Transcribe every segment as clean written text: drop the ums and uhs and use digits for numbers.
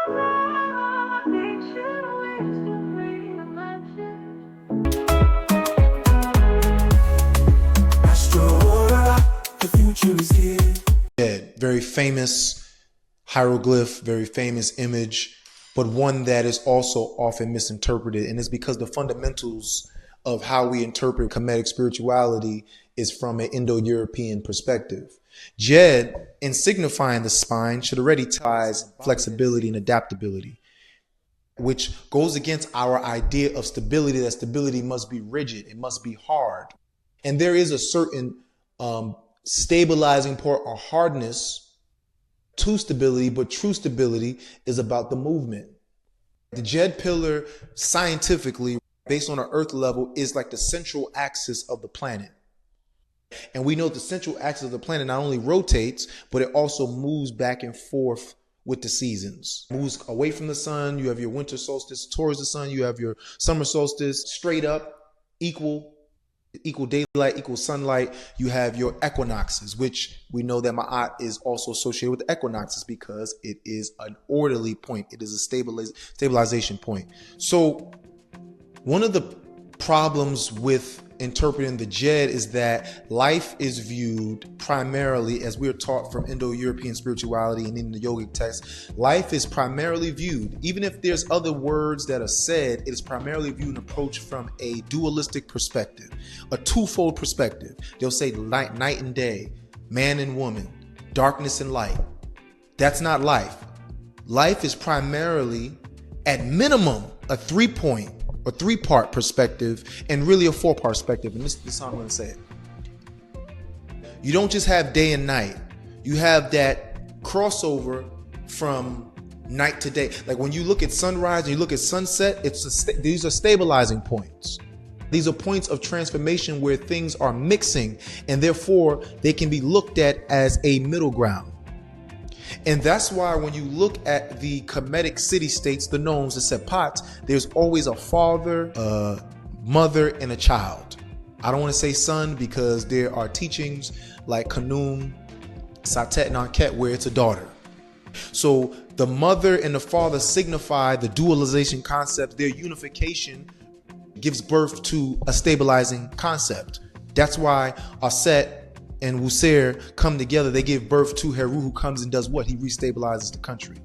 The future is here. Yeah, very famous hieroglyph, very famous image, but one that is also often misinterpreted. And it's because the fundamentals of how we interpret Kemetic spirituality is from an Indo-European perspective. Djed, in signifying the spine, should already ties flexibility and adaptability, which goes against our idea of stability, that stability must be rigid, it must be hard. And there is a certain stabilizing part or hardness to stability, but true stability is about the movement. The Djed pillar, scientifically, based on an earth level, is like the central axis of the planet. And we know the central axis of the planet not only rotates, but it also moves back and forth with the seasons. Moves away from the sun. You have your winter solstice towards the sun. You have your summer solstice straight up, equal daylight, equal sunlight. You have your equinoxes, which we know that Ma'at is also associated with the equinoxes because it is an orderly point. It is a stabilization point. So one of the problems with interpreting the Djed is that life is viewed primarily, as we are taught from Indo-European spirituality and in the yogic texts, life is primarily viewed, even if there's other words that are said, it is primarily viewed and approached from a dualistic perspective, a twofold perspective. They'll say night and day, man and woman, darkness and light. That's not life. Life is primarily, at minimum, a three-part perspective, and really a four-part perspective. And this is how I'm going to say it. You don't just have day and night. You have that crossover from night to day. Like when you look at sunrise and you look at sunset, these are stabilizing points. These are points of transformation where things are mixing, and therefore they can be looked at as a middle ground. And that's why when you look at the Kemetic city-states, the gnomes, the sepats, there's always a father, a mother, and a child. I don't want to say son because there are teachings like Kanum, Satet, and Anket where it's a daughter. So the mother and the father signify the dualization concept. Their unification gives birth to a stabilizing concept. That's why Aset and Wuser come together. They give birth to Heru, who comes and does what? He restabilizes the country.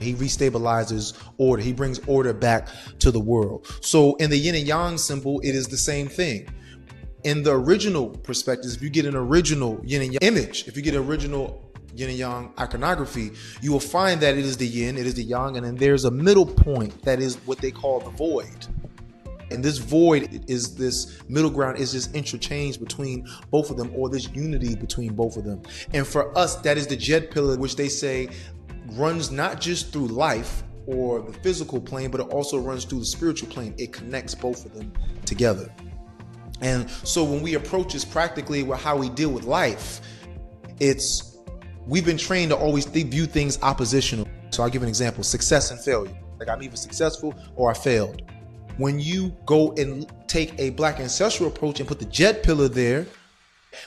He restabilizes order. He brings order back to the world. So in the yin and yang symbol, it is the same thing. In the original perspectives, if you get an original yin and yang image, if you get an original yin and yang iconography, you will find that it is the yin, it is the yang, and then there's a middle point that is what they call the void. And this void is this middle ground, is this interchange between both of them, or this unity between both of them. And for us, that is the Djed pillar, which they say runs not just through life or the physical plane, but it also runs through the spiritual plane. It connects both of them together. And so when we approach this practically with how we deal with life, we've been trained to always view things oppositional. So I'll give an example: success and failure. Like I'm either successful or I failed. When you go and take a Black ancestral approach and put the Djed pillar there,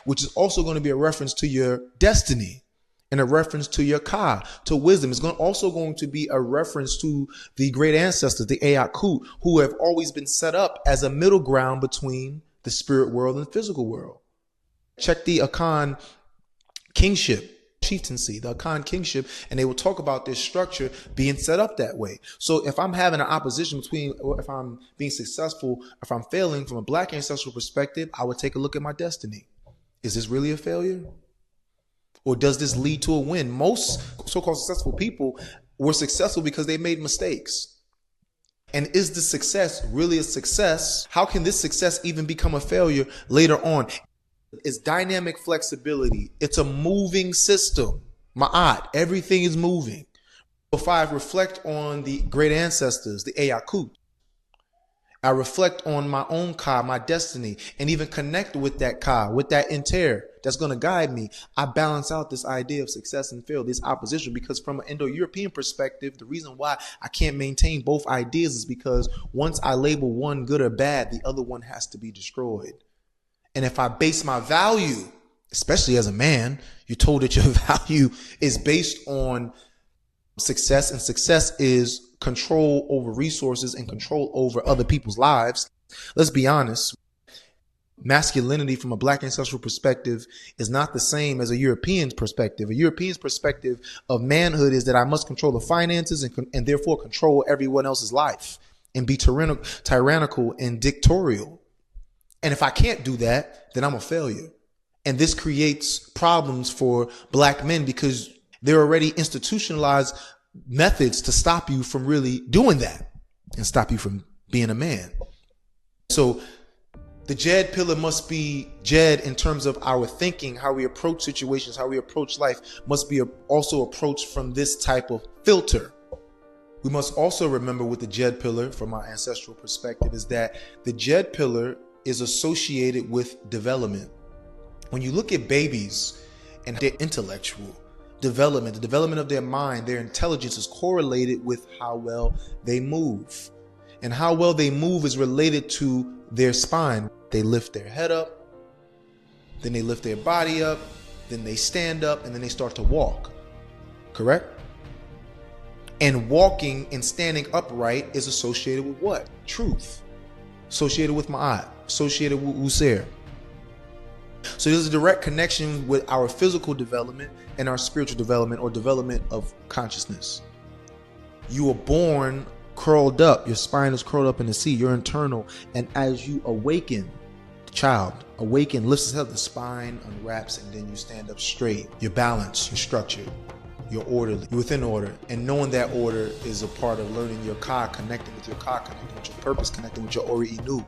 which is also going to be a reference to your destiny and a reference to your Ka, to wisdom, it's also going to be a reference to the great ancestors, the Ayakut, who have always been set up as a middle ground between the spirit world and the physical world. Check the Akan kingship, chieftaincy, the Akan kingship, and they will talk about this structure being set up that way. So if I'm having an opposition between, or if I'm being successful, if I'm failing from a Black ancestral perspective, I would take a look at my destiny. Is this really a failure? Or does this lead to a win? Most so-called successful people were successful because they made mistakes. And is the success really a success? How can this success even become a failure later on? It's dynamic flexibility. It's a moving system. Ma'at, everything is moving. If I reflect on the great ancestors, the Ayakut, I reflect on my own Ka, my destiny, and even connect with that Ka, with that inter that's going to guide me. I balance out this idea of success and failure, this opposition, because from an Indo-European perspective, the reason why I can't maintain both ideas is because once I label one good or bad, the other one has to be destroyed. And if I base my value, especially as a man, you're told that your value is based on success, and success is control over resources and control over other people's lives. Let's be honest. Masculinity from a black ancestral perspective is not the same as a European's perspective. A European's perspective of manhood is that I must control the finances and therefore control everyone else's life and be tyrannical and dictatorial. And if I can't do that, then I'm a failure. And this creates problems for black men because there are already institutionalized methods to stop you from really doing that and stop you from being a man. So the Djed pillar must be Djed in terms of our thinking, how we approach situations, how we approach life must be also approached from this type of filter. We must also remember with the Djed pillar, from our ancestral perspective, is that the Djed pillar is associated with development. When you look at babies and their intellectual development, the development of their mind, their intelligence is correlated with how well they move. And how well they move is related to their spine. They lift their head up, then they lift their body up, then they stand up, and then they start to walk. Correct? And walking and standing upright is associated with what? Truth. Associated with Ma'at. Associated with User. So there's a direct connection with our physical development and our spiritual development or development of consciousness. You are born curled up. Your spine is curled up in the seat. You're internal. And as you awaken, the child lifts his head, the spine unwraps, and then you stand up straight. You're balanced, you're structured, you're orderly, you're within order. And knowing that order is a part of learning your Ka, connecting with your Ka, connecting with your purpose, connecting with your Ori Inu.